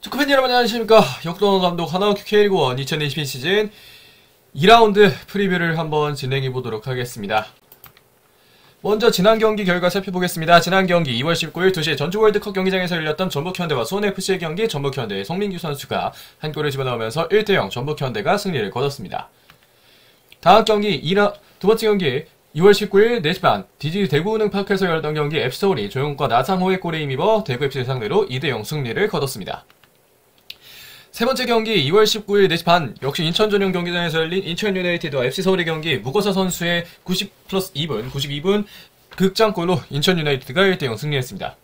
축구팬 여러분 안녕하십니까. 역동원 감독 하나원큐 K리그1 2022 시즌 2라운드 프리뷰를 한번 진행해보도록 하겠습니다. 먼저 지난 경기 결과 살펴보겠습니다. 지난 경기 2월 19일 2시에 전주 월드컵 경기장에서 열렸던 전북현대와 수원FC의 경기, 전북현대의 송민규 선수가 한 골을 집어넣으면서 1대0 전북현대가 승리를 거뒀습니다. 다음 경기 두 번째 경기 2월 19일 4시 반 DG 대구은행파크에서 열렸던 경기 FC서울이 조용욱과 나상호의 골에 힘입어 대구FC를 상대로 2대0 승리를 거뒀습니다. 세 번째 경기 2월 19일 4시 반 역시 인천 전용 경기장에서 열린 인천 유나이티드와 FC 서울의 경기 무거사 선수의 92분 극장골로 인천 유나이티드가 1대0 승리했습니다.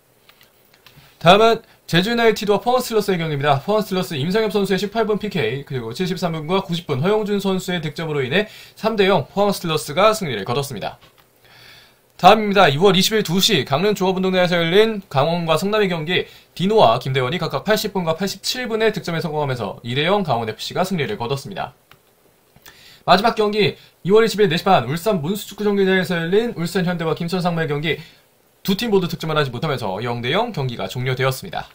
다음은 제주 유나이티드와 포항 스틸러스의 경기입니다. 포항 스틸러스 임상엽 선수의 18분 PK 그리고 73분과 90분 허용준 선수의 득점으로 인해 3대0 포항 스틸러스가 승리를 거뒀습니다. 다음입니다. 2월 20일 2시 강릉 종합운동장에서 열린 강원과 성남의 경기 디노와 김대원이 각각 80분과 87분의 득점에 성공하면서 2대0 강원FC가 승리를 거뒀습니다. 마지막 경기 2월 20일 4시 반 울산 문수축구경기장에서 열린 울산현대와 김천상무의 경기 두 팀 모두 득점을 하지 못하면서 0대0 경기가 종료되었습니다.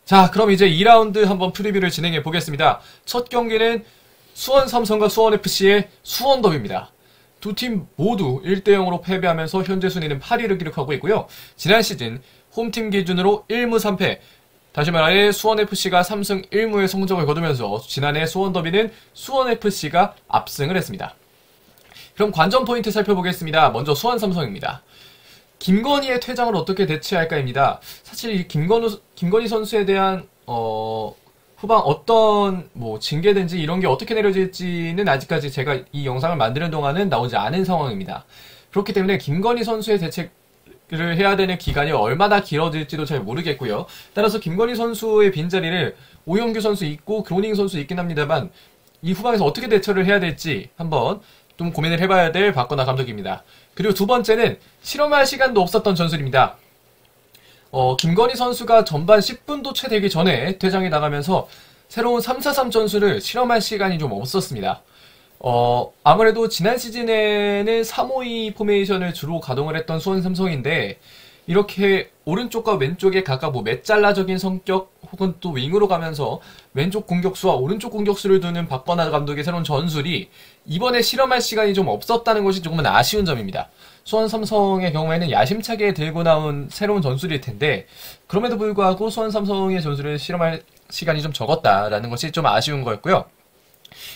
자, 그럼 이제 2라운드 한번 프리뷰를 진행해 보겠습니다. 첫 경기는 수원삼성과 수원FC의 수원더비입니다. 두 팀 모두 1대0으로 패배하면서 현재 순위는 8위를 기록하고 있고요. 지난 시즌 홈팀 기준으로 1무 3패, 다시 말해 수원FC가 3승 1무의 성적을 거두면서 지난해 수원더비는 수원FC가 압승을 했습니다. 그럼 관전 포인트 살펴보겠습니다. 먼저 수원삼성입니다. 김건희의 퇴장을 어떻게 대체할까입니다. 사실 이 김건희 선수에 대한 후방 어떤 징계든지 이런 게 어떻게 내려질지는 아직까지 제가 이 영상을 만드는 동안은 나오지 않은 상황입니다. 그렇기 때문에 김건희 선수의 대책을 해야 되는 기간이 얼마나 길어질지도 잘 모르겠고요. 따라서 김건희 선수의 빈자리를 오영규 선수 있고 그로닝 선수 있긴 합니다만 이 후방에서 어떻게 대처를 해야 될지 한번 좀 고민을 해봐야 될 박건하 감독입니다. 그리고 두 번째는 실험할 시간도 없었던 전술입니다. 김건희 선수가 전반 10분도 채 되기 전에 퇴장이 나가면서 새로운 3-4-3 전술을 실험할 시간이 좀 없었습니다. 아무래도 지난 시즌에는 3-5-2 포메이션을 주로 가동을 했던 수원 삼성인데 이렇게 오른쪽과 왼쪽에 각각 맷잘라적인 성격 혹은 또 윙으로 가면서 왼쪽 공격수와 오른쪽 공격수를 두는 박건하 감독의 새로운 전술이 이번에 실험할 시간이 좀 없었다는 것이 조금은 아쉬운 점입니다. 수원 삼성의 경우에는 야심차게 들고 나온 새로운 전술일 텐데 그럼에도 불구하고 수원 삼성의 전술을 실험할 시간이 좀 적었다라는 것이 좀 아쉬운 거였고요.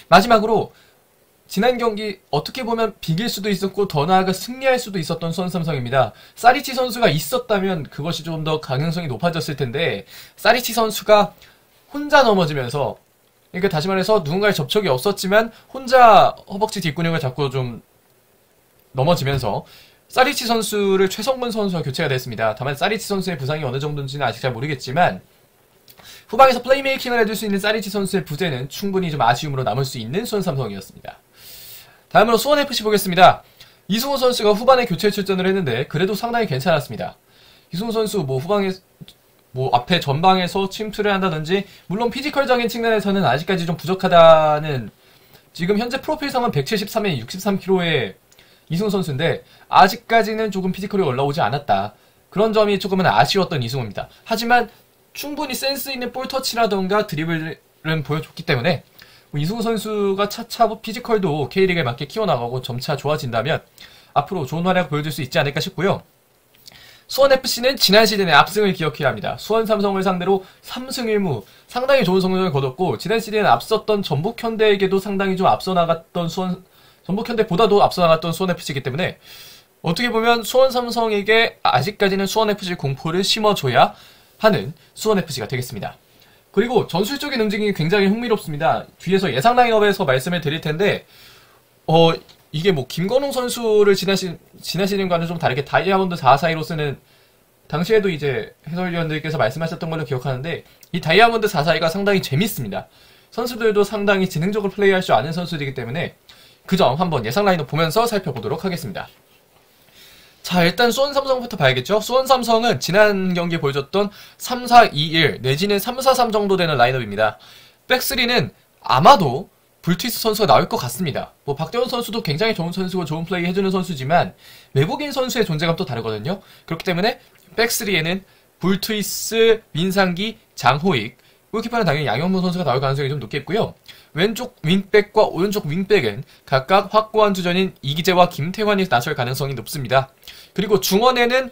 마지막으로 지난 경기 어떻게 보면 비길 수도 있었고 더 나아가 승리할 수도 있었던 수원 삼성입니다. 사리치 선수가 있었다면 그것이 좀 더 가능성이 높아졌을 텐데 사리치 선수가 혼자 넘어지면서 그러니까 다시 말해서 누군가의 접촉이 없었지만 혼자 허벅지 뒷근육을 잡고 좀 넘어지면서 사리치 선수를 최성문 선수와 교체가 됐습니다. 다만 사리치 선수의 부상이 어느 정도인지는 아직 잘 모르겠지만 후방에서 플레이메이킹을 해줄 수 있는 사리치 선수의 부재는 충분히 좀 아쉬움으로 남을 수 있는 수원 삼성이었습니다. 다음으로 수원FC 보겠습니다. 이승우 선수가 후반에 교체 출전을 했는데 그래도 상당히 괜찮았습니다. 이승우 선수 후방에 앞에 전방에서 침투를 한다든지 물론 피지컬적인 측면에서는 아직까지 좀 부족하다는 지금 현재 프로필상은 173에 63kg의 이승우 선수인데 아직까지는 조금 피지컬이 올라오지 않았다. 그런 점이 조금은 아쉬웠던 이승우입니다. 하지만 충분히 센스 있는 볼터치라던가 드리블은 보여줬기 때문에 이승우 선수가 차차 피지컬도 K리그에 맞게 키워나가고 점차 좋아진다면 앞으로 좋은 활약 보여줄 수 있지 않을까 싶고요. 수원FC는 지난 시즌의 압승을 기억해야 합니다. 수원 삼성을 상대로 3승 1무 상당히 좋은 성적을 거뒀고 지난 시즌에 앞섰던 전북현대에게도 상당히 좀 앞서 나갔던 전북현대보다도 앞서 나갔던 수원FC이기 때문에 어떻게 보면 수원 삼성에게 아직까지는 수원FC 공포를 심어줘야 하는 수원FC가 되겠습니다. 그리고 전술적인 움직임이 굉장히 흥미롭습니다. 뒤에서 예상 라인업에서 말씀을 드릴 텐데 이게 김건웅 선수를 지난 시즌과는 좀 다르게 다이아몬드 442로 쓰는 당시에도 이제 해설위원들께서 말씀하셨던 걸로 기억하는데 이 다이아몬드 442가 상당히 재밌습니다. 선수들도 상당히 지능적으로 플레이할 줄 아는 선수들이기 때문에 그 점 한번 예상 라인업 보면서 살펴보도록 하겠습니다. 자, 일단 수원 삼성부터 봐야겠죠. 수원 삼성은 지난 경기에 보여줬던 3-4-2-1 내지는 3-4-3 정도 되는 라인업입니다. 백스리는 아마도 불트위스 선수가 나올 것 같습니다. 박대원 선수도 굉장히 좋은 선수고 좋은 플레이 해주는 선수지만 외국인 선수의 존재감도 다르거든요. 그렇기 때문에 백스리에는 불트위스, 민상기, 장호익 골키퍼는 당연히 양현무 선수가 나올 가능성이 좀 높겠고요. 왼쪽 윙백과 오른쪽 윙백은 각각 확고한 주전인 이기재와 김태환이 나설 가능성이 높습니다. 그리고 중원에는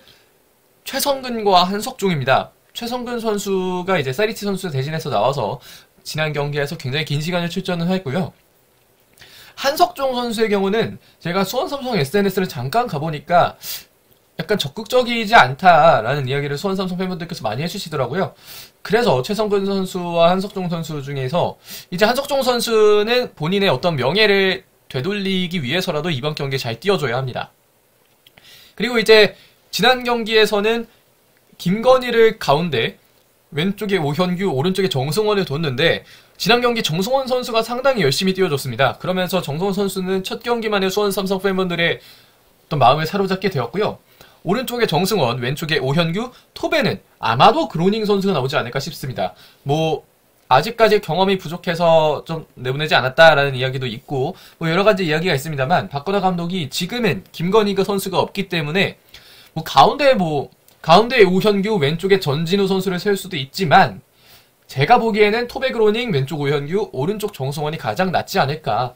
최성근과 한석종입니다. 최성근 선수가 이제 사리치 선수 대신해서 나와서 지난 경기에서 굉장히 긴 시간을 출전을 했고요. 한석종 선수의 경우는 제가 수원 삼성 SNS를 잠깐 가보니까 약간 적극적이지 않다라는 이야기를 수원 삼성 팬분들께서 많이 해주시더라고요. 그래서 최성근 선수와 한석종 선수 중에서 이제 한석종 선수는 본인의 어떤 명예를 되돌리기 위해서라도 이번 경기에 잘 뛰어줘야 합니다. 그리고 이제 지난 경기에서는 김건희를 가운데 왼쪽에 오현규, 오른쪽에 정승원을 뒀는데 지난 경기 정승원 선수가 상당히 열심히 뛰어줬습니다. 그러면서 정승원 선수는 첫 경기만에 수원 삼성 팬분들의 어떤 마음을 사로잡게 되었고요. 오른쪽에 정승원, 왼쪽에 오현규, 톱에는 아마도 그로닝 선수가 나오지 않을까 싶습니다. 뭐 아직까지 경험이 부족해서 좀 내보내지 않았다라는 이야기도 있고 뭐 여러 가지 이야기가 있습니다만 박건하 감독이 지금은 김건희가 선수가 없기 때문에 가운데에 오현규, 왼쪽에 전진우 선수를 세울 수도 있지만 제가 보기에는 톱에 그로닝, 왼쪽 오현규, 오른쪽 정승원이 가장 낫지 않을까.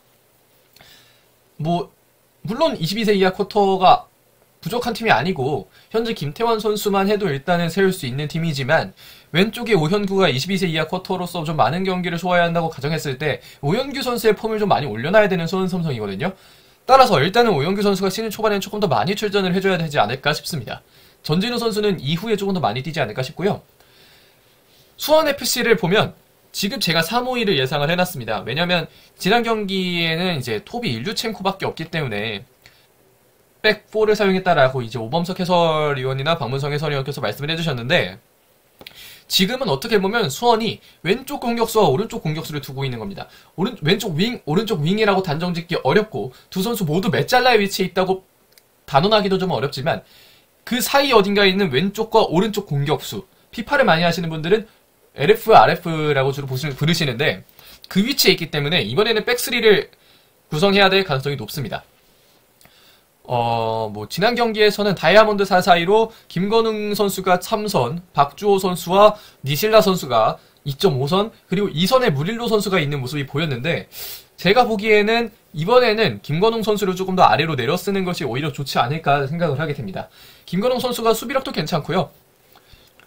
물론 22세 이하 쿼터가 부족한 팀이 아니고 현재 김태환 선수만 해도 일단은 세울 수 있는 팀이지만 왼쪽에 오현규가 22세 이하 쿼터로서 좀 많은 경기를 소화해야 한다고 가정했을 때 오현규 선수의 폼을 좀 많이 올려놔야 되는 수원 삼성이거든요. 따라서 일단은 오현규 선수가 시즌 초반에는 조금 더 많이 출전을 해줘야 되지 않을까 싶습니다. 전진우 선수는 이후에 조금 더 많이 뛰지 않을까 싶고요. 수원FC를 보면 지금 제가 3-5-2를 예상을 해놨습니다. 왜냐면 지난 경기에는 이제 톱이 일류첸코밖에 없기 때문에 백4를 사용했다라고 이제 오범석 해설위원이나 박문성 해설위원께서 말씀을 해주셨는데 지금은 어떻게 보면 수원이 왼쪽 공격수와 오른쪽 공격수를 두고 있는 겁니다. 왼쪽 윙, 오른쪽 윙이라고 단정짓기 어렵고 두 선수 모두 메잘라의 위치에 있다고 단언하기도 좀 어렵지만 그 사이 어딘가에 있는 왼쪽과 오른쪽 공격수 피파를 많이 하시는 분들은 LF, RF라고 주로 부르시는데 그 위치에 있기 때문에 이번에는 백3를 구성해야 될 가능성이 높습니다. 지난 경기에서는 다이아몬드 4 사이로 김건웅 선수가 3선, 박주호 선수와 니실라 선수가 2.5선, 그리고 2선에 무릴로 선수가 있는 모습이 보였는데, 제가 보기에는 이번에는 김건웅 선수를 조금 더 아래로 내려 쓰는 것이 오히려 좋지 않을까 생각을 하게 됩니다. 김건웅 선수가 수비력도 괜찮고요.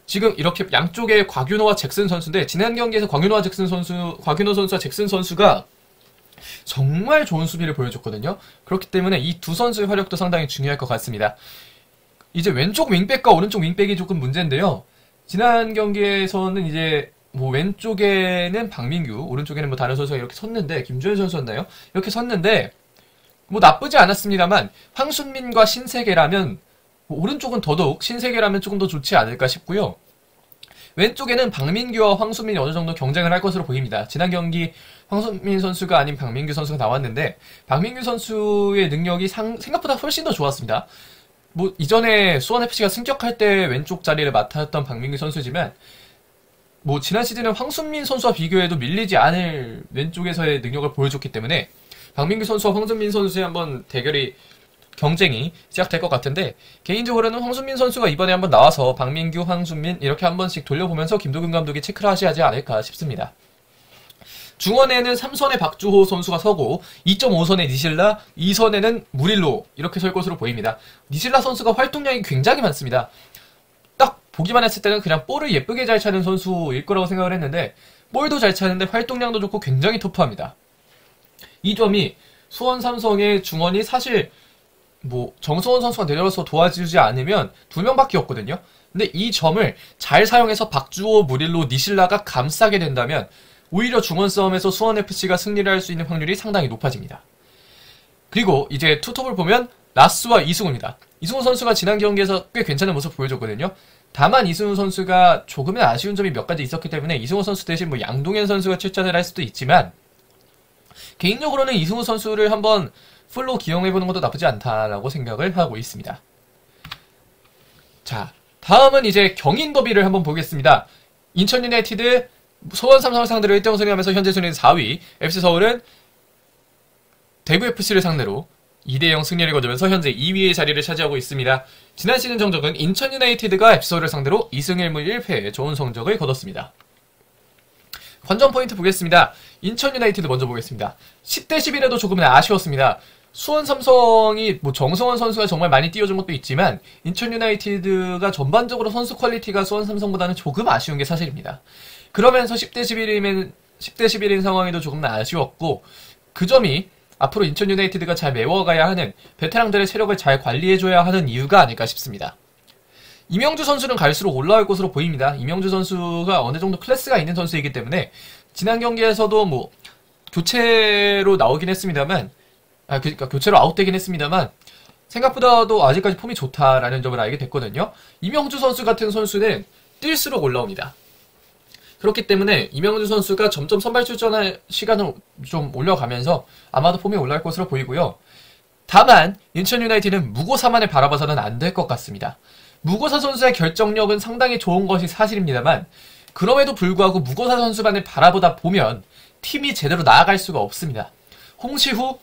지금 이렇게 양쪽에 곽윤호와 잭슨 선수인데, 지난 경기에서 곽윤호 선수와 잭슨 선수가 정말 좋은 수비를 보여줬거든요. 그렇기 때문에 이 두 선수의 활약도 상당히 중요할 것 같습니다. 이제 왼쪽 윙백과 오른쪽 윙백이 조금 문제인데요. 지난 경기에서는 이제 왼쪽에는 박민규, 오른쪽에는 다른 선수가 이렇게 섰는데, 김주현 선수였나요? 이렇게 섰는데 나쁘지 않았습니다만 황순민과 신세계라면 오른쪽은 더더욱 신세계라면 조금 더 좋지 않을까 싶고요. 왼쪽에는 박민규와 황순민이 어느 정도 경쟁을 할 것으로 보입니다. 지난 경기 황순민 선수가 아닌 박민규 선수가 나왔는데 박민규 선수의 능력이 생각보다 훨씬 더 좋았습니다. 이전에 수원FC가 승격할 때 왼쪽 자리를 맡았던 박민규 선수지만 지난 시즌은 황순민 선수와 비교해도 밀리지 않을 왼쪽에서의 능력을 보여줬기 때문에 박민규 선수와 황순민 선수의 한번 경쟁이 시작될 것 같은데 개인적으로는 황순민 선수가 이번에 한번 나와서 박민규, 황순민 이렇게 한 번씩 돌려보면서 김도균 감독이 체크를 하셔야지 않을까 싶습니다. 중원에는 3선에 박주호 선수가 서고 2.5선에 니실라, 2선에는 무릴로 이렇게 설 것으로 보입니다. 니실라 선수가 활동량이 굉장히 많습니다. 딱 보기만 했을 때는 그냥 볼을 예쁘게 잘 차는 선수일 거라고 생각을 했는데 볼도 잘 차는데 활동량도 좋고 굉장히 터프합니다. 이 점이 수원 삼성의 중원이 사실 정성원 선수가 내려와서 도와주지 않으면 2명밖에 없거든요. 근데 이 점을 잘 사용해서 박주호, 무릴로, 니실라가 감싸게 된다면 오히려 중원 싸움에서 수원FC가 승리를 할 수 있는 확률이 상당히 높아집니다. 그리고 이제 투톱을 보면 라스와 이승우입니다. 이승우 선수가 지난 경기에서 꽤 괜찮은 모습 보여줬거든요. 다만 이승우 선수가 조금은 아쉬운 점이 몇 가지 있었기 때문에 이승우 선수 대신 양동현 선수가 출전을 할 수도 있지만 개인적으로는 이승우 선수를 한번 풀로 기용해보는 것도 나쁘지 않다라고 생각을 하고 있습니다. 자, 다음은 이제 경인 더비를 한번 보겠습니다. 인천 유나이티드 서원 삼성을 상대로 1대0 승리하면서 현재 순위는 4위, FC서울은 대구FC를 상대로 2대0 승리를 거두면서 현재 2위의 자리를 차지하고 있습니다. 지난 시즌 정적은 인천 유나이티드가 FC서울을 상대로 2승 1무 1패의 좋은 성적을 거뒀습니다. 관전 포인트 보겠습니다. 인천 유나이티드 먼저 보겠습니다. 10대 11에도 조금은 아쉬웠습니다. 수원 삼성이 뭐 정성원 선수가 정말 많이 띄워준 것도 있지만 인천 유나이티드가 전반적으로 선수 퀄리티가 수원 삼성보다는 조금 아쉬운 게 사실입니다. 그러면서 10대 11인 상황에도 조금 아쉬웠고 그 점이 앞으로 인천 유나이티드가 잘 메워가야 하는 베테랑들의 체력을 잘 관리해줘야 하는 이유가 아닐까 싶습니다. 이명주 선수는 갈수록 올라올 것으로 보입니다. 이명주 선수가 어느 정도 클래스가 있는 선수이기 때문에 지난 경기에서도 뭐 교체로 나오긴 했습니다만 그러니까 교체로 아웃되긴 했습니다만 생각보다도 아직까지 폼이 좋다라는 점을 알게 됐거든요. 이명주 선수 같은 선수는 뛸수록 올라옵니다. 그렇기 때문에 이명주 선수가 점점 선발 출전할 시간을 좀 올려가면서 아마도 폼이 올라갈 것으로 보이고요. 다만 인천 유나이티드는 무고사만을 바라봐서는 안 될 것 같습니다. 무고사 선수의 결정력은 상당히 좋은 것이 사실입니다만 그럼에도 불구하고 무고사 선수만을 바라보다 보면 팀이 제대로 나아갈 수가 없습니다. 홍시후,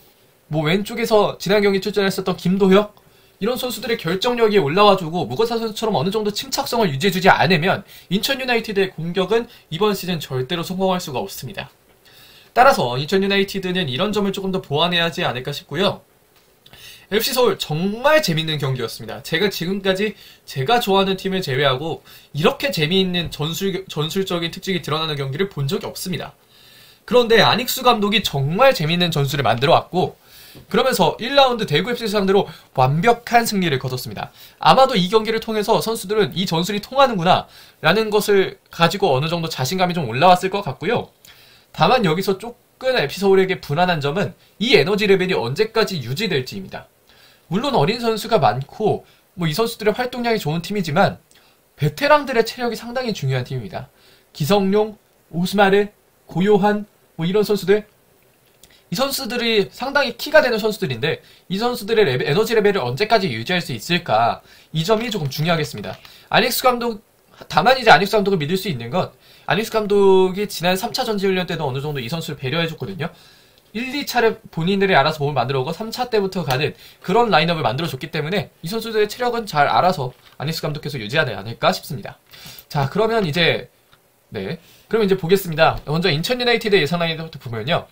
뭐 왼쪽에서 지난 경기 출전했었던 김도혁 이런 선수들의 결정력이 올라와주고 무고사 선수처럼 어느 정도 침착성을 유지해주지 않으면 인천 유나이티드의 공격은 이번 시즌 절대로 성공할 수가 없습니다. 따라서 인천 유나이티드는 이런 점을 조금 더 보완해야 하지 않을까 싶고요. FC서울 정말 재밌는 경기였습니다. 제가 지금까지 제가 좋아하는 팀을 제외하고 이렇게 재미있는 전술적인 특징이 드러나는 경기를 본 적이 없습니다. 그런데 안익수 감독이 정말 재미있는 전술을 만들어 왔고 그러면서 1라운드 대구FC 상대로 완벽한 승리를 거뒀습니다. 아마도 이 경기를 통해서 선수들은 이 전술이 통하는구나 라는 것을 가지고 어느 정도 자신감이 좀 올라왔을 것 같고요. 다만 여기서 조금 FC서울에게 불안한 점은 이 에너지 레벨이 언제까지 유지될지입니다. 물론 어린 선수가 많고 뭐 이 선수들의 활동량이 좋은 팀이지만 베테랑들의 체력이 상당히 중요한 팀입니다. 기성용, 오스마르, 고요한 뭐 이런 선수들 이 선수들이 상당히 키가 되는 선수들인데 이 선수들의 에너지 레벨을 언제까지 유지할 수 있을까 이 점이 조금 중요하겠습니다. 다만 이제 안익수 감독을 믿을 수 있는 건 안익수 감독이 지난 3차 전지훈련 때도 어느 정도 이 선수를 배려해줬거든요. 1, 2차를 본인들이 알아서 몸을 만들어오고 3차 때부터 가는 그런 라인업을 만들어줬기 때문에 이 선수들의 체력은 잘 알아서 안익수 감독께서 유지하지 않을까 싶습니다. 자, 그러면 이제 보겠습니다. 먼저 인천 유나이티드 예상 라인부터 보면요.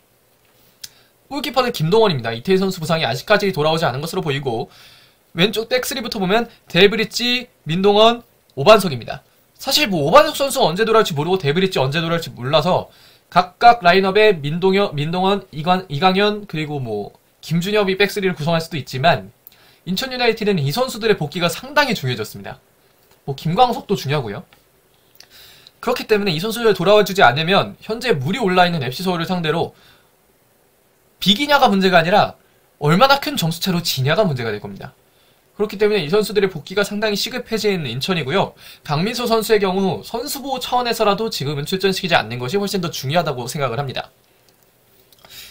골키퍼는 김동원입니다. 이태희 선수 부상이 아직까지 돌아오지 않은 것으로 보이고 왼쪽 백스리부터 보면 데브리찌, 민동원, 오반석입니다. 사실 뭐 오반석 선수가 언제 돌아올지 모르고 데브리찌 언제 돌아올지 몰라서 각각 라인업에 민동원, 이강현 그리고 뭐 김준엽이 백스리를 구성할 수도 있지만 인천 유나이티드는 이 선수들의 복귀가 상당히 중요해졌습니다. 뭐 김광석도 중요하고요. 그렇기 때문에 이 선수들 돌아와주지 않으면 현재 물이 올라있는 FC서울을 상대로 비기냐가 문제가 아니라 얼마나 큰 점수차로 지냐가 문제가 될 겁니다. 그렇기 때문에 이 선수들의 복귀가 상당히 시급해진 인천이고요. 강민수 선수의 경우 선수보호 차원에서라도 지금은 출전시키지 않는 것이 훨씬 더 중요하다고 생각을 합니다.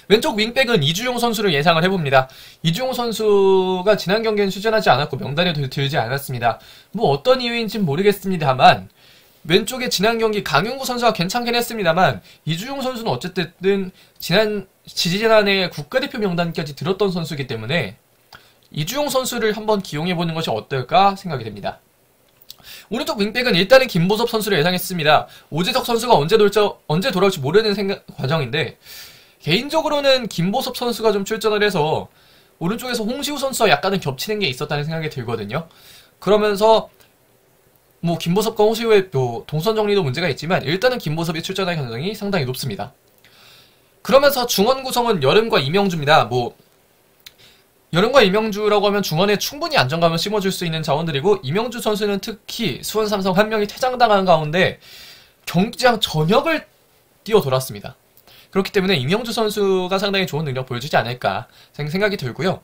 왼쪽 윙백은 이주용 선수를 예상을 해봅니다. 이주용 선수가 지난 경기에는 출전하지 않았고 명단에 들지 않았습니다. 뭐 어떤 이유인지는 모르겠습니다만 왼쪽에 지난 경기 강윤구 선수가 괜찮긴 했습니다만 이주용 선수는 어쨌든 지지난해 국가대표 명단까지 들었던 선수이기 때문에 이주용 선수를 한번 기용해보는 것이 어떨까 생각이 됩니다. 오른쪽 윙백은 일단은 김보섭 선수를 예상했습니다. 오재석 선수가 언제 돌아올지 모르는 과정인데 개인적으로는 김보섭 선수가 좀 출전을 해서 오른쪽에서 홍시우 선수와 약간은 겹치는 게 있었다는 생각이 들거든요. 그러면서 뭐 김보섭과 홍시우의 동선 정리도 문제가 있지만 일단은 김보섭이 출전할 가능성이 상당히 높습니다. 그러면서 중원 구성은 여름과 이명주입니다. 여름과 이명주라고 하면 중원에 충분히 안정감을 심어줄 수 있는 자원들이고 이명주 선수는 특히 수원 삼성 한 명이 퇴장당한 가운데 경기장 전역을 뛰어돌았습니다. 그렇기 때문에 이명주 선수가 상당히 좋은 능력 보여주지 않을까 생각이 들고요.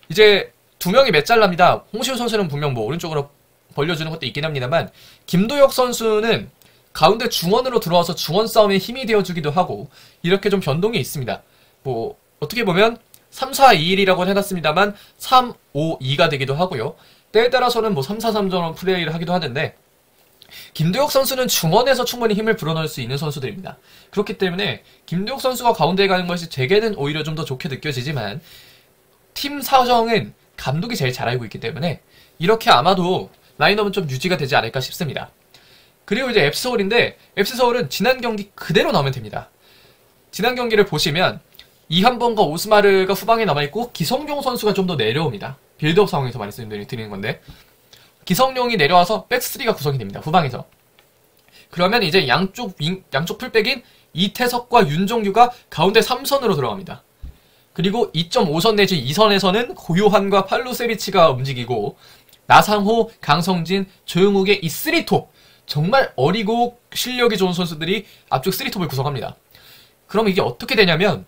이제 두 명이 맷잘납니다. 홍시우 선수는 분명 오른쪽으로 벌려주는 것도 있긴 합니다만 김도혁 선수는 가운데 중원으로 들어와서 중원 싸움에 힘이 되어주기도 하고 이렇게 좀 변동이 있습니다. 어떻게 보면 3-4-2-1이라고 해놨습니다만 3-5-2가 되기도 하고요. 때에 따라서는 3-4-3처럼 플레이를 하기도 하는데 김도혁 선수는 중원에서 충분히 힘을 불어넣을 수 있는 선수들입니다. 그렇기 때문에 김도혁 선수가 가운데에 가는 것이 제게는 오히려 좀 더 좋게 느껴지지만 팀 사정은 감독이 제일 잘 알고 있기 때문에 이렇게 아마도 라인업은 좀 유지가 되지 않을까 싶습니다. 그리고 이제 FC서울인데 FC서울은 지난 경기 그대로 나오면 됩니다. 지난 경기를 보시면 이한범과 오스마르가 후방에 남아있고 기성용 선수가 좀 더 내려옵니다. 빌드업 상황에서 말씀드리는 건데 기성용이 내려와서 백3가 구성이 됩니다. 후방에서. 그러면 이제 양쪽 풀백인 이태석과 윤종규가 가운데 3선으로 들어갑니다. 그리고 2.5선 내지 2선에서는 고요한과 팔루세비치가 움직이고 나상호, 강성진, 조용욱의 이 3톱 정말 어리고 실력이 좋은 선수들이 앞쪽 3톱을 구성합니다. 그럼 이게 어떻게 되냐면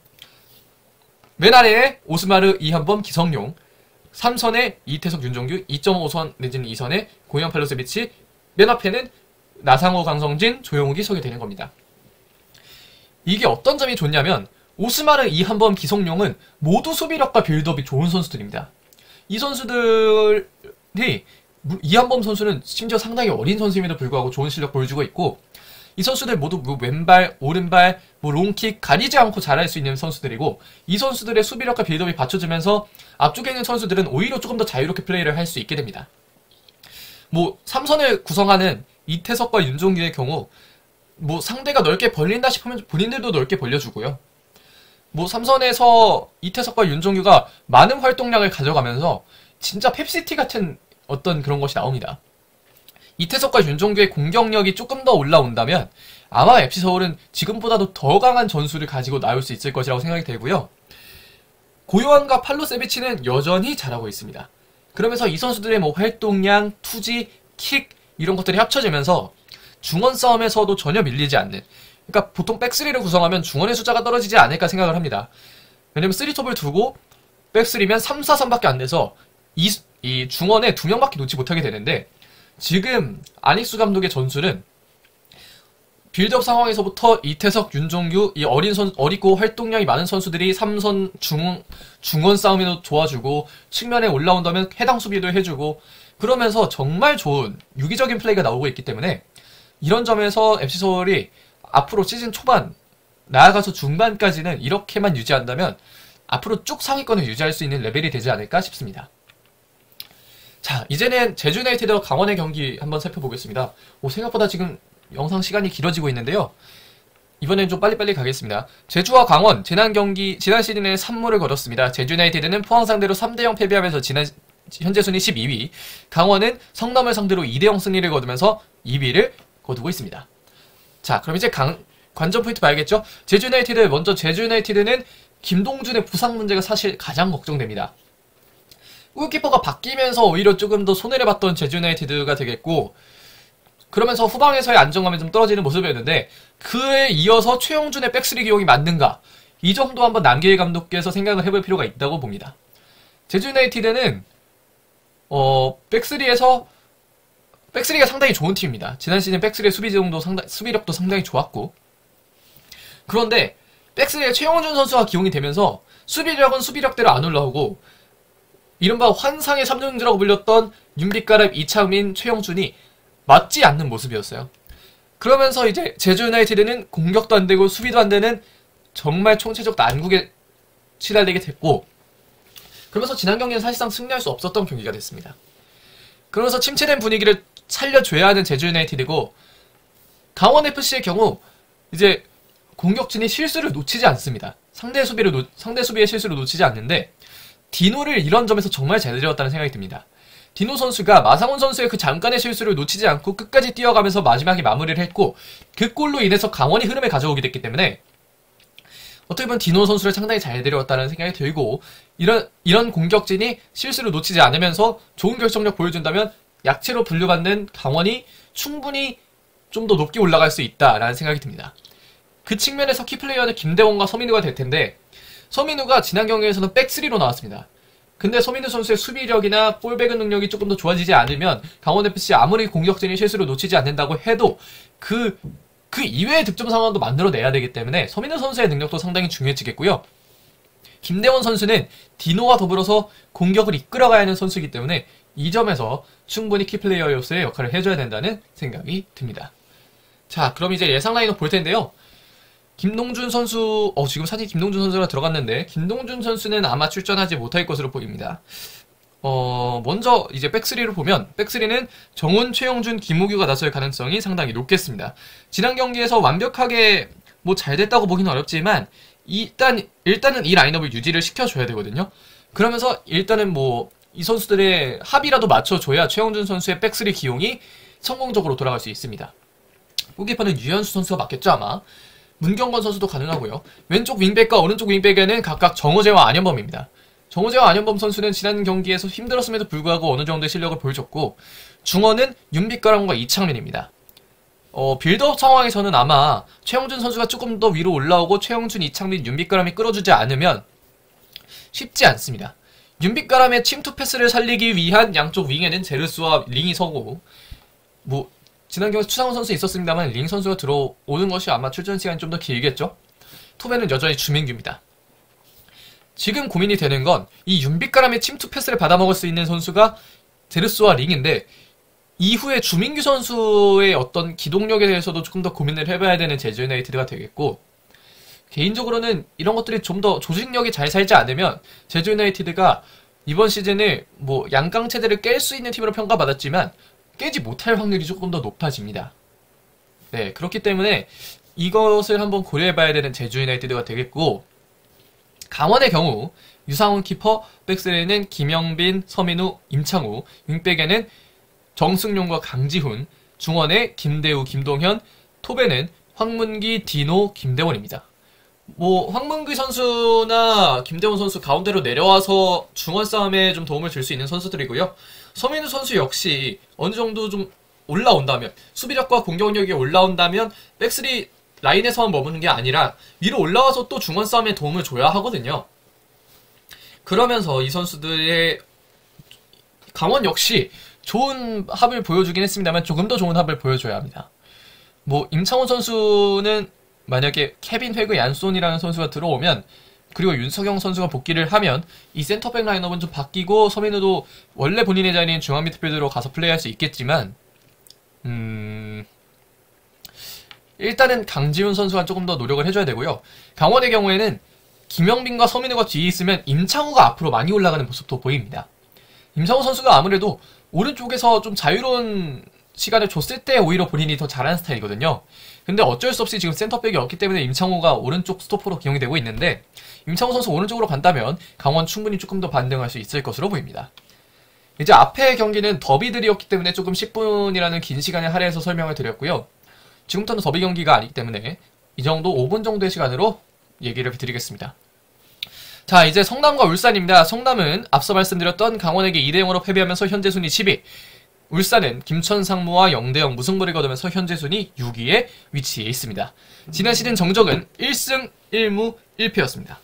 맨 아래에 오스마르, 이한범, 기성용 3선에 이태석, 윤종규 2.5선 내지는 2선에 고요한, 팔루세비치 맨 앞에는 나상호, 강성진, 조용욱이 서게 되는 겁니다. 이게 어떤 점이 좋냐면 오스마르, 이한범, 기성용은 모두 수비력과 빌드업이 좋은 선수들입니다. 이 선수들이 이한범 선수는 심지어 상당히 어린 선수임에도 불구하고 좋은 실력 보여주고 있고 이 선수들 모두 왼발, 오른발, 롱킥 가리지 않고 잘할 수 있는 선수들이고 이 선수들의 수비력과 빌드업이 받쳐주면서 앞쪽에 있는 선수들은 오히려 조금 더 자유롭게 플레이를 할 수 있게 됩니다. 3선을 구성하는 이태석과 윤종규의 경우 상대가 넓게 벌린다 싶으면 본인들도 넓게 벌려주고요. 3선에서 이태석과 윤종규가 많은 활동량을 가져가면서 진짜 펩시티 같은 어떤 그런 것이 나옵니다. 이태석과 윤종규의 공격력이 조금 더 올라온다면 아마 FC서울은 지금보다도 더 강한 전술을 가지고 나올 수 있을 것이라고 생각이 되고요. 고요한과 팔루세비치는 여전히 잘하고 있습니다. 그러면서 이 선수들의 활동량, 투지, 킥 이런 것들이 합쳐지면서 중원 싸움에서도 전혀 밀리지 않는, 그러니까 보통 백3를 구성하면 중원의 숫자가 떨어지지 않을까 생각을 합니다. 왜냐면 3톱을 두고 백3면 3, 4, 3밖에 안 돼서 이 중원에 2명밖에 놓지 못하게 되는데 지금 안익수 감독의 전술은 빌드업 상황에서부터 이태석, 윤종규 이 어리고 활동량이 많은 선수들이 3선 중원 싸움에도 도와주고 측면에 올라온다면 해당 수비도 해주고 그러면서 정말 좋은 유기적인 플레이가 나오고 있기 때문에 이런 점에서 FC서울이 앞으로 시즌 초반 나아가서 중반까지는 이렇게만 유지한다면 앞으로 쭉 상위권을 유지할 수 있는 레벨이 되지 않을까 싶습니다. 자, 이제는 제주유나이티드와 강원의 경기 한번 살펴보겠습니다. 생각보다 지금 영상 시간이 길어지고 있는데요. 이번엔 좀 빨리빨리 가겠습니다. 제주와 강원, 지난 시즌에 3무를 거뒀습니다. 제주유나이티드는 포항 상대로 3대0 패배하면서 현재 순위 12위, 강원은 성남을 상대로 2대0 승리를 거두면서 2위를 거두고 있습니다. 자, 그럼 이제 관전 포인트 봐야겠죠? 제주유나이티드는 김동준의 부상 문제가 사실 가장 걱정됩니다. 골키퍼가 바뀌면서 오히려 조금 더 손해를 봤던 제주유나이티드가 되겠고 그러면서 후방에서의 안정감이 좀 떨어지는 모습이었는데 그에 이어서 최용준의 백스리 기용이 맞는가? 이 정도 한번 남길 감독께서 생각을 해볼 필요가 있다고 봅니다. 제주유나이티드는 백스리가 상당히 좋은 팀입니다. 지난 시즌 백스리의 수비력도 상당히 좋았고 그런데 백스리에 최용준 선수가 기용이 되면서 수비력은 수비력대로 안 올라오고 이른바 환상의 3중주라고 불렸던 윤빛가람, 이창민, 최용준이 맞지 않는 모습이었어요. 그러면서 이제 제주유나이티드는 공격도 안 되고 수비도 안 되는 정말 총체적 난국에 시달리게 됐고 그러면서 지난 경기는 사실상 승리할 수 없었던 경기가 됐습니다. 그러면서 침체된 분위기를 살려줘야 하는 제주유나이티드고 강원FC의 경우 이제 공격진이 실수를 놓치지 않습니다. 상대 수비의 실수를 놓치지 않는데 디노를 이런 점에서 정말 잘 들여왔다는 생각이 듭니다. 디노 선수가 마상훈 선수의 그 잠깐의 실수를 놓치지 않고 끝까지 뛰어가면서 마지막에 마무리를 했고 그 골로 인해서 강원이 흐름을 가져오게 됐기 때문에 어떻게 보면 디노 선수를 상당히 잘 데려왔다는 생각이 들고 이런 공격진이 실수를 놓치지 않으면서 좋은 결정력 보여준다면 약체로 분류받는 강원이 충분히 좀 더 높게 올라갈 수 있다라는 생각이 듭니다. 그 측면에서 키플레이어는 김대원과 서민우가 될 텐데 서민우가 지난 경기에서는 백3로 나왔습니다. 근데 서민우 선수의 수비력이나 볼배근 능력이 조금 더 좋아지지 않으면 강원FC 아무리 공격진이 실수를 놓치지 않는다고 해도 그 이외의 득점 상황도 만들어내야 되기 때문에 서민우 선수의 능력도 상당히 중요해지겠고요. 김대원 선수는 디노와 더불어서 공격을 이끌어가야 하는 선수이기 때문에 이 점에서 충분히 키플레이어로서의 역할을 해줘야 된다는 생각이 듭니다. 자, 그럼 이제 예상 라인업 볼 텐데요. 김동준 선수, 지금 사진 김동준 선수가 들어갔는데 김동준 선수는 아마 출전하지 못할 것으로 보입니다. 먼저 이제 백스리를 보면 백스리는 정훈, 최영준, 김우규가 나설 가능성이 상당히 높겠습니다. 지난 경기에서 완벽하게 뭐 잘 됐다고 보기는 어렵지만 일단은 이 라인업을 유지를 시켜줘야 되거든요. 그러면서 일단은 뭐 이 선수들의 합이라도 맞춰줘야 최영준 선수의 백스리 기용이 성공적으로 돌아갈 수 있습니다. 골키퍼는 유현수 선수가 맞겠죠 아마. 문경건 선수도 가능하고요. 왼쪽 윙백과 오른쪽 윙백에는 각각 정호재와 안현범입니다. 정호재와 안현범 선수는 지난 경기에서 힘들었음에도 불구하고 어느 정도의 실력을 보여줬고, 중원은 윤빛가람과 이창민입니다. 빌드업 상황에서는 아마 최영준 선수가 조금 더 위로 올라오고 최영준, 이창민, 윤빛가람이 끌어주지 않으면 쉽지 않습니다. 윤빛가람의 침투 패스를 살리기 위한 양쪽 윙에는 제르스와 링이 서고, 뭐 지난 경기 추상훈 선수 있었습니다만 링 선수가 들어오는 것이 아마 출전 시간이 좀 더 길겠죠. 톱에는 여전히 주민규입니다. 지금 고민이 되는 건 이 윤빛가람의 침투 패스를 받아먹을 수 있는 선수가 제르스와 링인데, 이후에 주민규 선수의 어떤 기동력에 대해서도 조금 더 고민을 해봐야 되는 제주 유나이티드가 되겠고, 개인적으로는 이런 것들이 좀 더 조직력이 잘 살지 않으면 제주 유나이티드가 이번 시즌을 뭐 양강 체제를 깰 수 있는 팀으로 평가받았지만 깨지 못할 확률이 조금 더 높아집니다. 네, 그렇기 때문에 이것을 한번 고려해봐야 되는 제주 유나이티드가 되겠고, 강원의 경우 유상훈 키퍼, 백스리는 김영빈, 서민우, 임창우, 윙백에는 정승용과 강지훈, 중원에 김대우, 김동현, 톱에는 황문기, 디노, 김대원입니다. 뭐 황문기 선수나 김대원 선수 가운데로 내려와서 중원 싸움에 좀 도움을 줄 수 있는 선수들이고요. 서민우 선수 역시 어느 정도 좀 올라온다면, 수비력과 공격력이 올라온다면 백스리 라인에서만 머무는 게 아니라 위로 올라와서 또 중원 싸움에 도움을 줘야 하거든요. 그러면서 이 선수들의 강원 역시 좋은 합을 보여주긴 했습니다만 조금 더 좋은 합을 보여줘야 합니다. 뭐 임창훈 선수는 만약에 케빈 회그 얀손이라는 선수가 들어오면, 그리고 윤석영 선수가 복귀를 하면 이 센터백 라인업은 좀 바뀌고 서민우도 원래 본인의 자리인 중앙 미드필더로 가서 플레이할 수 있겠지만, 일단은 강지훈 선수가 조금 더 노력을 해줘야 되고요. 강원의 경우에는 김영빈과 서민우가 뒤에 있으면 임창우가 앞으로 많이 올라가는 모습도 보입니다. 임창우 선수가 아무래도 오른쪽에서 좀 자유로운 시간을 줬을 때 오히려 본인이 더 잘하는 스타일이거든요. 근데 어쩔 수 없이 지금 센터백이 없기 때문에 임창우가 오른쪽 스토퍼로 기용이 되고 있는데, 임창우 선수 오른쪽으로 간다면 강원 충분히 조금 더 반등할 수 있을 것으로 보입니다. 이제 앞에 경기는 더비들이었기 때문에 조금 10분이라는 긴 시간에 할애해서 설명을 드렸고요. 지금부터는 더비 경기가 아니기 때문에 이 정도 5분 정도의 시간으로 얘기를 드리겠습니다. 자, 이제 성남과 울산입니다. 성남은 앞서 말씀드렸던 강원에게 2대0으로 패배하면서 현재 순위 10위. 울산은 김천 상무와 0대0 무승부를 거두면서 현재 순위 6위에 위치해 있습니다. 지난 시즌 정적은 1승 1무 1패였습니다.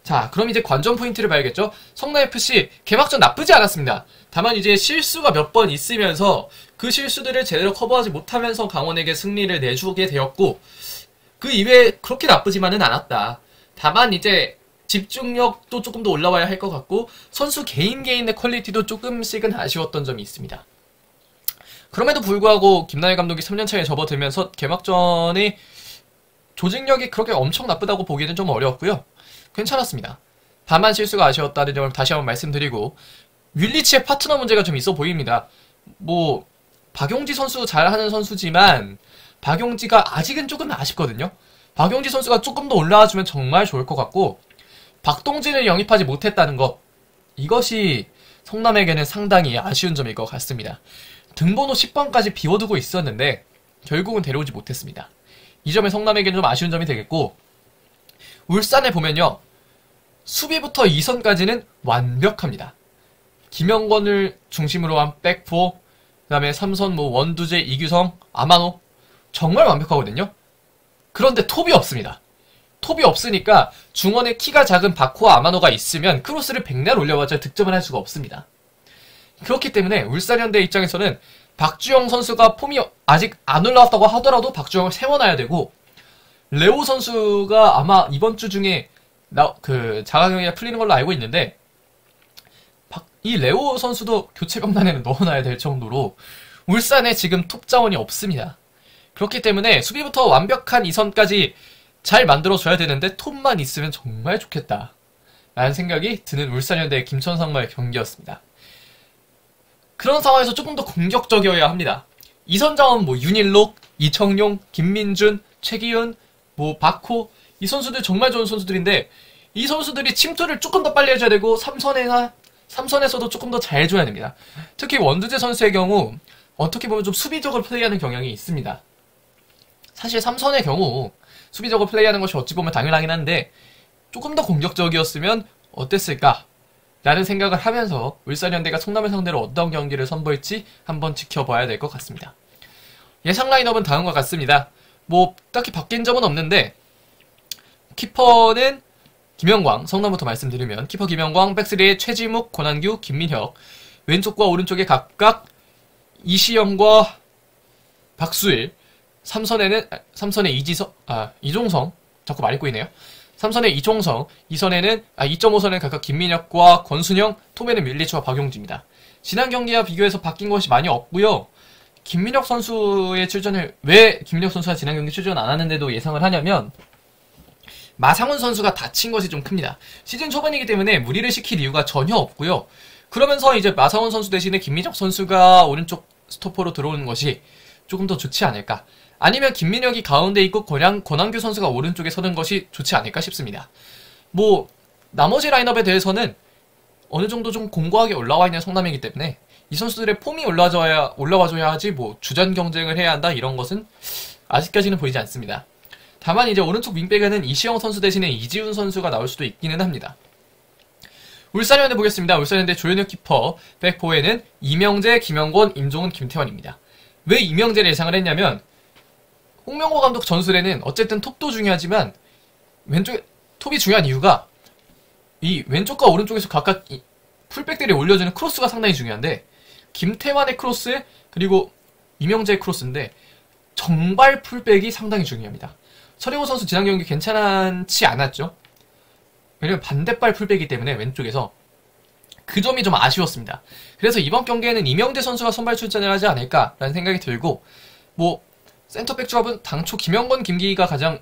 자, 그럼 이제 관전 포인트를 봐야겠죠? 성남FC 개막전 나쁘지 않았습니다. 다만 이제 실수가 몇 번 있으면서 그 실수들을 제대로 커버하지 못하면서 강원에게 승리를 내주게 되었고, 그 이외에 그렇게 나쁘지만은 않았다. 다만 이제 집중력도 조금 더 올라와야 할 것 같고, 선수 개인의 퀄리티도 조금씩은 아쉬웠던 점이 있습니다. 그럼에도 불구하고 김나일 감독이 3년차에 접어들면서 개막전의 조직력이 그렇게 엄청 나쁘다고 보기에는 좀 어려웠고요. 괜찮았습니다. 다만 실수가 아쉬웠다는 점을 다시 한번 말씀드리고, 윌리치의 파트너 문제가 좀 있어 보입니다. 뭐 박용지 선수 잘하는 선수지만 박용지가 아직은 조금 아쉽거든요. 박용지 선수가 조금 더 올라와주면 정말 좋을 것 같고, 박동진을 영입하지 못했다는 것, 이것이 성남에게는 상당히 아쉬운 점일 것 같습니다. 등번호 10번까지 비워두고 있었는데 결국은 데려오지 못했습니다. 이 점에 성남에게는 좀 아쉬운 점이 되겠고, 울산에 보면요, 수비부터 2선까지는 완벽합니다. 김영권을 중심으로 한 백포, 그 다음에 3선 뭐 원두재, 이규성, 아마노, 정말 완벽하거든요. 그런데 톱이 없습니다. 톱이 없으니까 중원에 키가 작은 바코와 아마노가 있으면 크로스를 백날 올려봤자 득점을 할 수가 없습니다. 그렇기 때문에 울산현대 입장에서는 박주영 선수가 폼이 아직 안 올라왔다고 하더라도 박주영을 세워놔야 되고, 레오 선수가 아마 이번 주 중에 자가격리가 풀리는 걸로 알고 있는데, 이 레오 선수도 교체 명단에는 넣어놔야 될 정도로 울산에 지금 톱 자원이 없습니다. 그렇기 때문에 수비부터 완벽한 2선까지 잘 만들어줘야 되는데 톱만 있으면 정말 좋겠다 라는 생각이 드는 울산현대 김천상무의 경기였습니다. 그런 상황에서 조금 더 공격적이어야 합니다. 이선자원 윤일록, 이청용, 김민준, 최기훈, 박호 이 선수들 정말 좋은 선수들인데 이 선수들이 침투를 조금 더 빨리 해줘야 되고 삼선에서도 조금 더 잘해줘야 됩니다. 특히 원두재 선수의 경우 어떻게 보면 좀 수비적으로 플레이하는 경향이 있습니다. 사실 삼선의 경우 수비적으로 플레이하는 것이 어찌 보면 당연하긴 한데 조금 더 공격적이었으면 어땠을까? 라는 생각을 하면서 울산현대가 성남을 상대로 어떤 경기를 선보일지 한번 지켜봐야 될 것 같습니다. 예상 라인업은 다음과 같습니다. 딱히 바뀐 점은 없는데 키퍼는 김영광, 성남부터 말씀드리면 키퍼 김영광, 백스리에 최지묵, 권한규, 김민혁, 왼쪽과 오른쪽에 각각 이시영과 박수일, 3선에 이종성, 자꾸 말 잊고 있네요. 3선에 이종성, 2.5선에 각각 김민혁과 권순영, 톱에는 밀리치와 박용지입니다. 지난 경기와 비교해서 바뀐 것이 많이 없고요. 김민혁 선수의 출전을 왜 김민혁 선수가 지난 경기 출전 안 하는데도 예상을 하냐면 마상훈 선수가 다친 것이 좀 큽니다. 시즌 초반이기 때문에 무리를 시킬 이유가 전혀 없고요. 그러면서 이제 마상훈 선수 대신에 김민혁 선수가 오른쪽 스토퍼로 들어오는 것이 조금 더 좋지 않을까. 아니면 김민혁이 가운데 있고 권한규 선수가 오른쪽에 서는 것이 좋지 않을까 싶습니다. 나머지 라인업에 대해서는 어느 정도 좀 공고하게 올라와 있는 성남이기 때문에 이 선수들의 폼이 올라와줘야 하지 주전 경쟁을 해야 한다 이런 것은 아직까지는 보이지 않습니다. 다만 이제 오른쪽 윙백에는 이시영 선수 대신에 이지훈 선수가 나올 수도 있기는 합니다. 울산현대 보겠습니다. 울산현대 조현혁 키퍼, 백포에는 이명재, 김영권, 임종훈, 김태환입니다. 왜 이명재를 예상을 했냐면 홍명보 감독 전술에는 어쨌든 톱도 중요하지만 왼쪽에 톱이 중요한 이유가 이 왼쪽과 오른쪽에서 각각 풀백들이 올려주는 크로스가 상당히 중요한데 김태환의 크로스 그리고 이명재의 크로스인데 정발 풀백이 상당히 중요합니다. 서령호 선수 지난 경기 괜찮지 않았죠? 왜냐면 반대발 풀백이기 때문에 왼쪽에서 그 점이 좀 아쉬웠습니다. 그래서 이번 경기에는 이명재 선수가 선발 출전을 하지 않을까라는 생각이 들고 센터백 조합은 당초 김영건, 김기희가 가장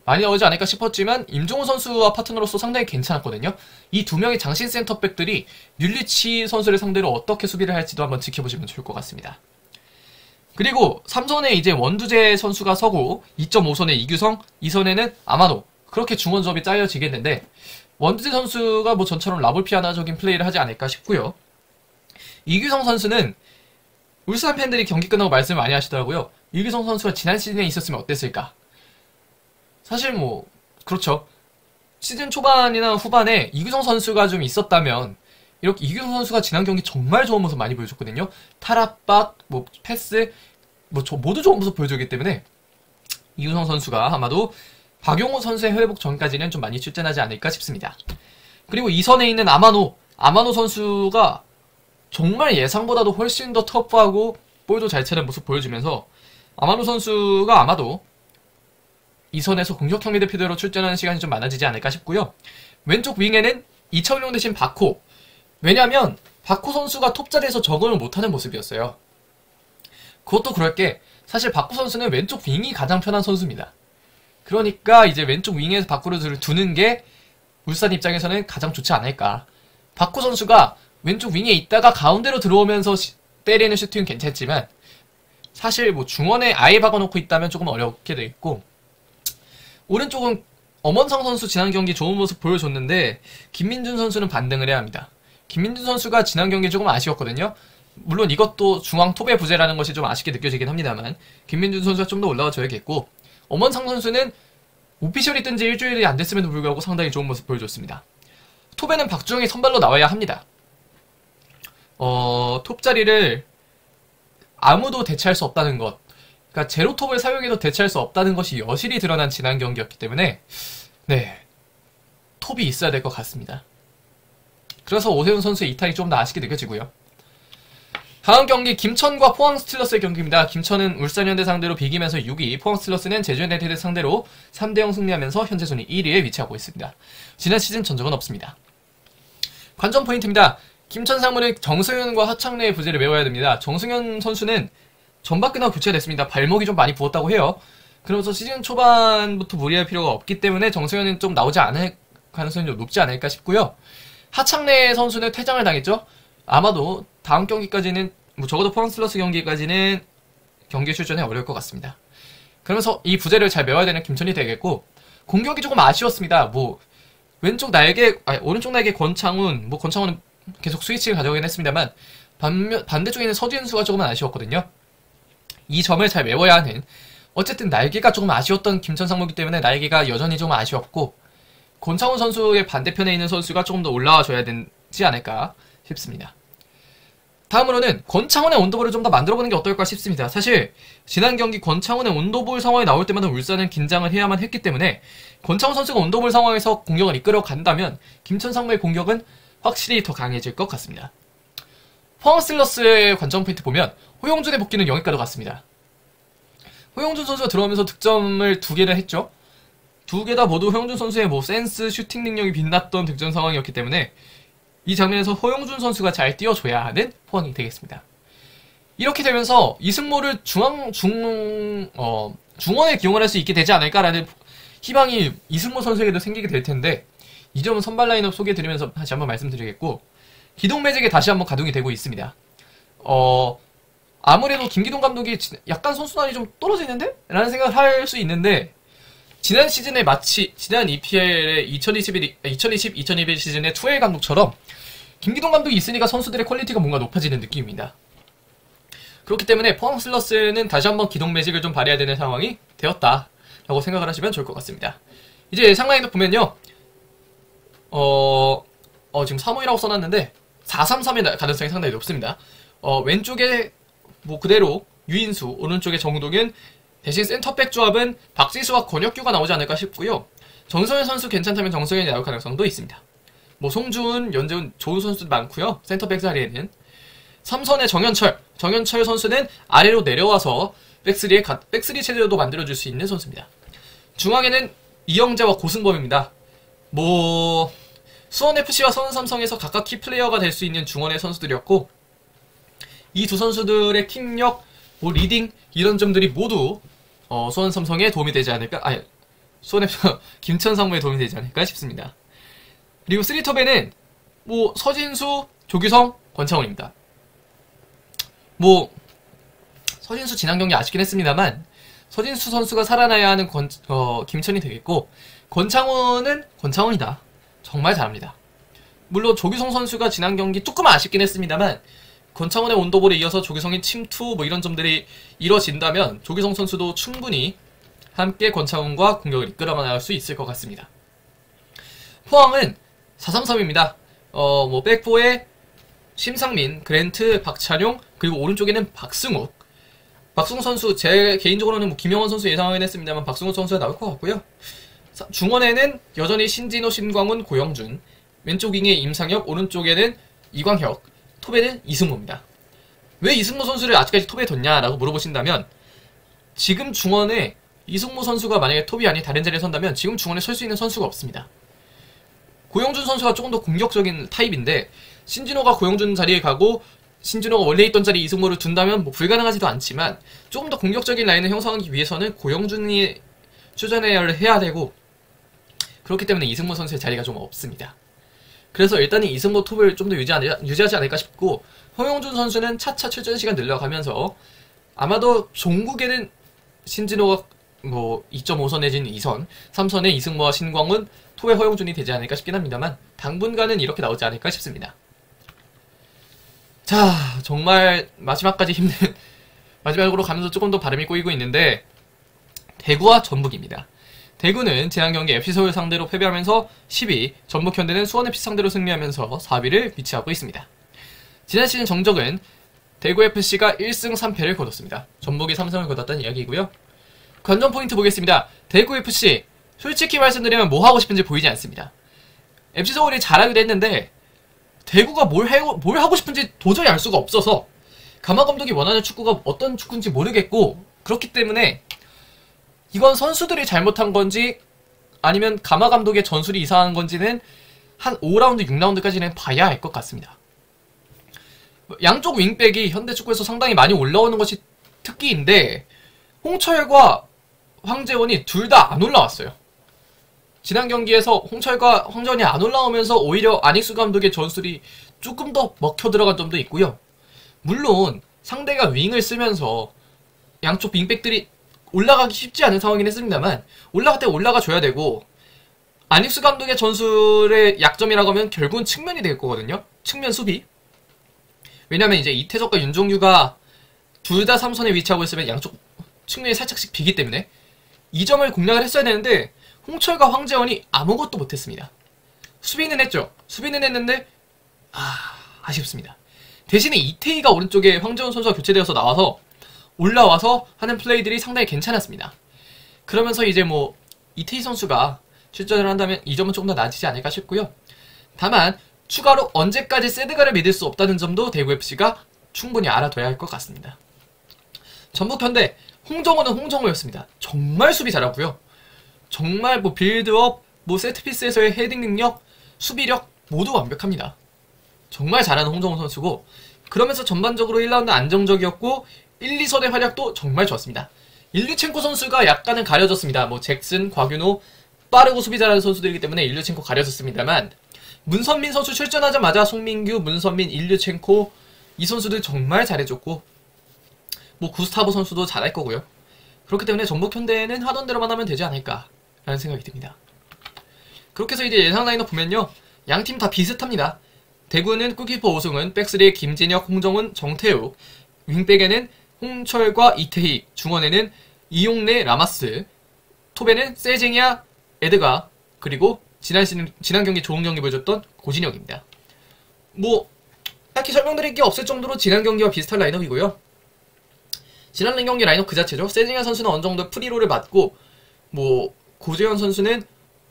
많이 나오지 않을까 싶었지만 임종훈 선수와 파트너로서 상당히 괜찮았거든요. 이 두 명의 장신 센터백들이 뮬리치 선수를 상대로 어떻게 수비를 할지도 한번 지켜보시면 좋을 것 같습니다. 그리고 3선에 이제 원두재 선수가 서고 2.5선에 이규성, 2선에는 아마노 그렇게 중원조합이 짜여지겠는데 원두재 선수가 전처럼 라볼피아나적인 플레이를 하지 않을까 싶고요. 이규성 선수는 울산 팬들이 경기 끝나고 말씀을 많이 하시더라고요. 이규성 선수가 지난 시즌에 있었으면 어땠을까? 사실 그렇죠. 시즌 초반이나 후반에 이규성 선수가 좀 있었다면 이렇게 이규성 선수가 지난 경기 정말 좋은 모습 많이 보여줬거든요. 탈압박, 패스 모두 좋은 모습 보여주기 때문에 이규성 선수가 아마도 박용호 선수의 회복 전까지는 좀 많이 출전하지 않을까 싶습니다. 그리고 2선에 있는 아마노 선수가 정말 예상보다도 훨씬 더 터프하고 볼도 잘 차는 모습 보여주면서 아마노 선수가 아마도 2선에서 공격형 미드필더로 출전하는 시간이 좀 많아지지 않을까 싶고요. 왼쪽 윙에는 이청용 대신 박호. 왜냐면 박호 선수가 톱자리에서 적응을 못하는 모습이었어요. 그것도 그럴 게 사실 박호 선수는 왼쪽 윙이 가장 편한 선수입니다. 그러니까 이제 왼쪽 윙에서 박호를 두는 게 울산 입장에서는 가장 좋지 않을까. 박호 선수가 왼쪽 윙에 있다가 가운데로 들어오면서 때리는 슈팅은 괜찮지만 사실 중원에 아예 박아놓고 있다면 조금 어렵게 되겠고 오른쪽은 엄원상 선수 지난 경기 좋은 모습 보여줬는데 김민준 선수는 반등을 해야 합니다. 김민준 선수가 지난 경기 조금 아쉬웠거든요. 물론 이것도 중앙 톱의 부재라는 것이 좀 아쉽게 느껴지긴 합니다만 김민준 선수가 좀 더 올라와줘야겠고 엄원상 선수는 오피셜이 뜬 지 일주일이 안 됐음에도 불구하고 상당히 좋은 모습 보여줬습니다. 톱에는 박주영이 선발로 나와야 합니다. 톱 자리를 아무도 대체할 수 없다는 것, 그러니까 제로톱을 사용해도 대체할 수 없다는 것이 여실히 드러난 지난 경기였기 때문에 톱이 있어야 될 것 같습니다. 그래서 오세훈 선수의 이탈이 좀 더 아쉽게 느껴지고요. 다음 경기 김천과 포항 스틸러스의 경기입니다. 김천은 울산현대 상대로 비기면서 6위, 포항 스틸러스는 제주 유나이티드 상대로 3대0 승리하면서 현재 순위 1위에 위치하고 있습니다. 지난 시즌 전적은 없습니다. 관전 포인트입니다. 김천 상무는 정승현과 하창래의 부재를 메워야 됩니다. 정승현 선수는 전반 끝나고 교체가 됐습니다. 발목이 좀 많이 부었다고 해요. 그러면서 시즌 초반부터 무리할 필요가 없기 때문에 정승현은 좀 나오지 가능성이 좀 높지 않을까 싶고요. 하창래 선수는 퇴장을 당했죠. 아마도 다음 경기까지는 적어도 포항 슬러스 경기까지는 경기 출전이 어려울 것 같습니다. 그러면서 이 부재를 잘 메워야 되는 김천이 되겠고, 공격이 조금 아쉬웠습니다. 오른쪽 날개 권창훈, 권창훈은 계속 스위치를 가져오긴 했습니다만, 반대쪽에 있는 서진수가 조금 아쉬웠거든요. 이 점을 잘 메워야 하는, 어쨌든 날개가 조금 아쉬웠던 김천 상무이기 때문에 날개가 여전히 좀 아쉬웠고, 권창훈 선수의 반대편에 있는 선수가 조금 더 올라와줘야 되지 않을까 싶습니다. 다음으로는 권창훈의 온도볼을 좀 더 만들어보는 게 어떨까 싶습니다. 사실 지난 경기 권창훈의 온도볼 상황이 나올 때마다 울산은 긴장을 해야만 했기 때문에 권창훈 선수가 온도볼 상황에서 공격을 이끌어 간다면 김천 상무의 공격은 확실히 더 강해질 것 같습니다. 포항 슬러스의 관전 포인트 보면 호용준의 복귀는 여기까지 갔습니다. 호용준 선수가 들어오면서 득점을 2개나 했죠. 2개 다 모두 호용준 선수의 센스, 슈팅 능력이 빛났던 득점 상황이었기 때문에 이 장면에서 호용준 선수가 잘 뛰어줘야 하는 포항이 되겠습니다. 이렇게 되면서 이승모를 중원에 기용을 할 수 있게 되지 않을까라는 희망이 이승모 선수에게도 생기게 될 텐데, 이 점은 선발 라인업 소개해드리면서 다시 한번 말씀드리겠고, 기동 매직에 다시 한번 가동이 되고 있습니다. 아무래도 김기동 감독이 약간 선수단이 좀 떨어지는데? 라는 생각을 할 수 있는데, 지난 시즌에 마치 지난 EPL의 2020-2021 시즌의 투엘 감독처럼 김기동 감독이 있으니까 선수들의 퀄리티가 뭔가 높아지는 느낌입니다. 그렇기 때문에 포항 슬러스는 다시 한번 기동 매직을 좀 발휘해야 되는 상황이 되었다라고 생각을 하시면 좋을 것 같습니다. 이제 상라인업 보면요, 지금 3호이라고 써놨는데 4-3-3의 가능성이 상당히 높습니다. 왼쪽에 그대로 유인수, 오른쪽에 정동윤, 대신 센터백 조합은 박지수와 권혁규가 나오지 않을까 싶고요. 정성현 선수 괜찮다면 정성현이 나올 가능성도 있습니다. 송주훈, 연재훈 좋은 선수도 많고요. 센터백 자리에는 3선의 정현철 선수는 아래로 내려와서 백스리 체제도 만들어줄 수 있는 선수입니다. 중앙에는 이영재와 고승범입니다. 수원FC와 수원삼성에서 각각 키플레이어가 될 수 있는 중원의 선수들이었고, 이 두 선수들의 킥력, 리딩 이런 점들이 모두 수원삼성에 도움이 되지 않을까, 김천 상무에 도움이 되지 않을까 싶습니다. 그리고 3톱에는 서진수, 조규성, 권창훈입니다. 서진수 지난 경기 아쉽긴 했습니다만 서진수 선수가 살아나야 하는 김천이 되겠고, 권창훈은 권창훈이다. 정말 잘합니다. 물론 조규성 선수가 지난 경기 조금 아쉽긴 했습니다만 권창훈의 온도볼에 이어서 조규성의 침투 이런 점들이 이뤄진다면 조규성 선수도 충분히 함께 권창훈과 공격을 이끌어 나갈 수 있을 것 같습니다. 포항은 4-3-3입니다. 백포에 심상민, 그랜트, 박찬용, 그리고 오른쪽에는 박승욱 선수, 제 개인적으로는 김영원 선수 예상하긴 했습니다만 박승욱 선수가 나올 것 같고요. 중원에는 여전히 신진호, 신광훈, 고영준, 왼쪽 윙에 임상혁, 오른쪽에는 이광혁, 톱에는 이승모입니다. 왜 이승모 선수를 아직까지 톱에 뒀냐라고 물어보신다면, 지금 중원에 이승모 선수가 만약에 톱이 아닌 다른 자리에 선다면 지금 중원에 설 수 있는 선수가 없습니다. 고영준 선수가 조금 더 공격적인 타입인데, 신진호가 고영준 자리에 가고 신진호가 원래 있던 자리에 이승모를 둔다면 불가능하지도 않지만 조금 더 공격적인 라인을 형성하기 위해서는 고영준이 출전을 해야 되고, 그렇기 때문에 이승모 선수의 자리가 좀 없습니다. 그래서 일단은 이승모 톱을 좀 더 유지하지 않을까 싶고, 허용준 선수는 차차 출전 시간 늘려가면서 아마도 종국에는 신진호가 2.5선 내지는 2선, 3선에 이승모와 신광훈, 톱에 허용준이 되지 않을까 싶긴 합니다만 당분간은 이렇게 나오지 않을까 싶습니다. 자, 정말 마지막까지 힘든, 마지막으로 가면서 조금 더 발음이 꼬이고 있는데, 대구와 전북입니다. 대구는 지난 경기 FC서울 상대로 패배하면서 10위, 전북 현대는 수원FC 상대로 승리하면서 4위를 위치하고 있습니다. 지난 시즌 정적은 대구FC가 1승 3패를 거뒀습니다. 전북이 3승을 거뒀다는 이야기이고요. 관전 포인트 보겠습니다. 대구FC, 솔직히 말씀드리면 뭐 하고 싶은지 보이지 않습니다. FC서울이 잘하기도 했는데 대구가 뭘 하고 싶은지 도저히 알 수가 없어서, 가마 감독이 원하는 축구가 어떤 축구인지 모르겠고, 그렇기 때문에 이건 선수들이 잘못한 건지 아니면 가마 감독의 전술이 이상한 건지는 한 5라운드, 6라운드까지는 봐야 할 것 같습니다. 양쪽 윙백이 현대 축구에서 상당히 많이 올라오는 것이 특기인데 홍철과 황재원이 둘 다 안 올라왔어요. 지난 경기에서 홍철과 황재원이 안 올라오면서 오히려 안익수 감독의 전술이 조금 더 먹혀 들어간 점도 있고요. 물론 상대가 윙을 쓰면서 양쪽 윙백들이 올라가기 쉽지 않은 상황이긴 했습니다만 올라갈 때 올라가줘야 되고, 안익수 감독의 전술의 약점이라고 하면 결국은 측면이 될 거거든요. 측면 수비. 왜냐면 이제 이태석과 윤종규가 둘 다 3선에 위치하고 있으면 양쪽 측면이 살짝씩 비기 때문에 이 점을 공략을 했어야 되는데 홍철과 황재원이 아무것도 못했습니다. 수비는 했죠. 수비는 했는데 아쉽습니다. 대신에 이태희가 오른쪽에 황재원 선수가 교체되어서 나와서 올라와서 하는 플레이들이 상당히 괜찮았습니다. 그러면서 이제 뭐 이태희 선수가 출전을 한다면 이 점은 조금 더 나아지지 않을까 싶고요. 다만 추가로 언제까지 세드가를 믿을 수 없다는 점도 대구FC가 충분히 알아둬야 할 것 같습니다. 전북현대 홍정호는 홍정호였습니다. 정말 수비 잘하고요. 정말 뭐 빌드업, 뭐 세트피스에서의 헤딩 능력, 수비력 모두 완벽합니다. 정말 잘하는 홍정호 선수고, 그러면서 전반적으로 1라운드 안정적이었고 1, 2선의 활약도 정말 좋았습니다. 일류첸코 선수가 약간은 가려졌습니다. 뭐 잭슨, 곽윤호 빠르고 수비 잘하는 선수들이기 때문에 일류첸코 가려졌습니다만, 문선민 선수 출전하자마자 송민규, 문선민, 일류첸코 이 선수들 정말 잘해줬고, 뭐 구스타보 선수도 잘할 거고요. 그렇기 때문에 전북현대는 하던 대로만 하면 되지 않을까라는 생각이 듭니다. 그렇게 해서 이제 예상 라인업 보면요, 양팀 다 비슷합니다. 대구는 골키퍼 오승훈, 백스리에 김진혁, 홍정훈, 정태욱, 윙백에는 홍철과 이태희, 중원에는 이용래, 라마스, 톱에는 세징야, 에드가, 그리고 지난 경기 좋은 경기 보여줬던 고진혁입니다. 뭐 딱히 설명드릴 게 없을 정도로 지난 경기와 비슷한 라인업이고요. 지난 경기 라인업 그 자체죠. 세징야 선수는 어느 정도 프리로를 맞고, 뭐 고재현 선수는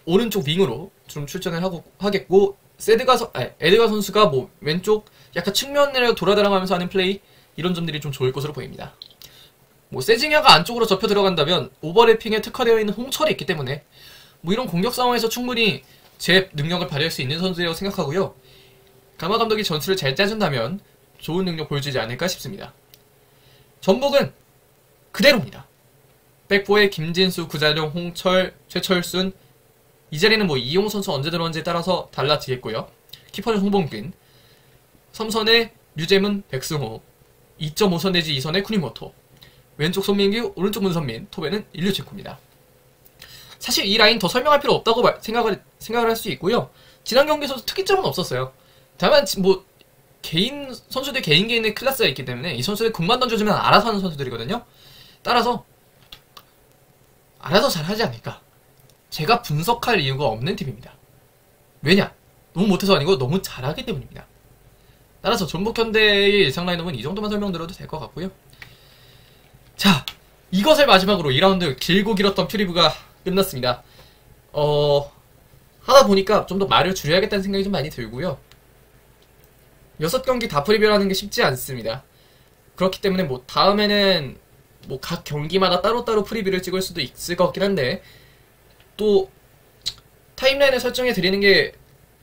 오른쪽 윙으로 좀 출전을 하겠고, 에드가 선수가 뭐 왼쪽 약간 측면을 돌아다니면서 하는 플레이, 이런 점들이 좀 좋을 것으로 보입니다. 뭐 세징야가 안쪽으로 접혀 들어간다면 오버래핑에 특화되어 있는 홍철이 있기 때문에 뭐 이런 공격 상황에서 충분히 제 능력을 발휘할 수 있는 선수라고 생각하고요. 가마 감독이 전술을 잘 짜준다면 좋은 능력 보여주지 않을까 싶습니다. 전북은 그대로입니다. 백포에 김진수, 구자룡, 홍철, 최철순, 이 자리는 뭐 이용 선수 언제 들어오는지에 따라서 달라지겠고요. 키퍼는 홍범근, 3선에 류재문, 백승호, 2.5선 내지 2선에 쿠니모토, 왼쪽 손민규, 오른쪽 문선민, 톱에는 일류첸코입니다. 사실 이 라인 더 설명할 필요 없다고 생각을 할 수 있고요. 지난 경기에서도 특이점은 없었어요. 다만 뭐 선수들 개인의 클래스가 있기 때문에 이 선수들 공만 던져주면 알아서 하는 선수들이거든요. 따라서 알아서 잘하지 않을까. 제가 분석할 이유가 없는 팀입니다. 왜냐? 너무 못해서 아니고 너무 잘하기 때문입니다. 따라서 전북현대의 예상 라인업은 이 정도만 설명드려도 될 것 같고요. 자, 이것을 마지막으로 2라운드 길고 길었던 퓨리브가 끝났습니다. 하다 보니까 좀 더 말을 줄여야겠다는 생각이 좀 많이 들고요. 6경기 다 프리뷰하는 게 쉽지 않습니다. 그렇기 때문에 뭐 다음에는 뭐 각 경기마다 따로따로 프리뷰를 찍을 수도 있을 것 같긴 한데, 또 타임라인을 설정해 드리는 게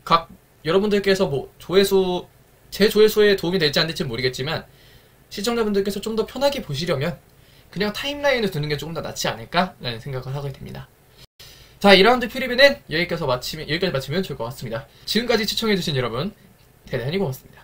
각 여러분들께서 뭐 제 조회수에 도움이 될지 안 될지 모르겠지만, 시청자분들께서 좀 더 편하게 보시려면 그냥 타임라인을 두는 게 조금 더 낫지 않을까라는 생각을 하게 됩니다. 자, 2라운드 프리뷰는 여기까지 마치면 좋을 것 같습니다. 지금까지 시청해주신 여러분 대단히 고맙습니다.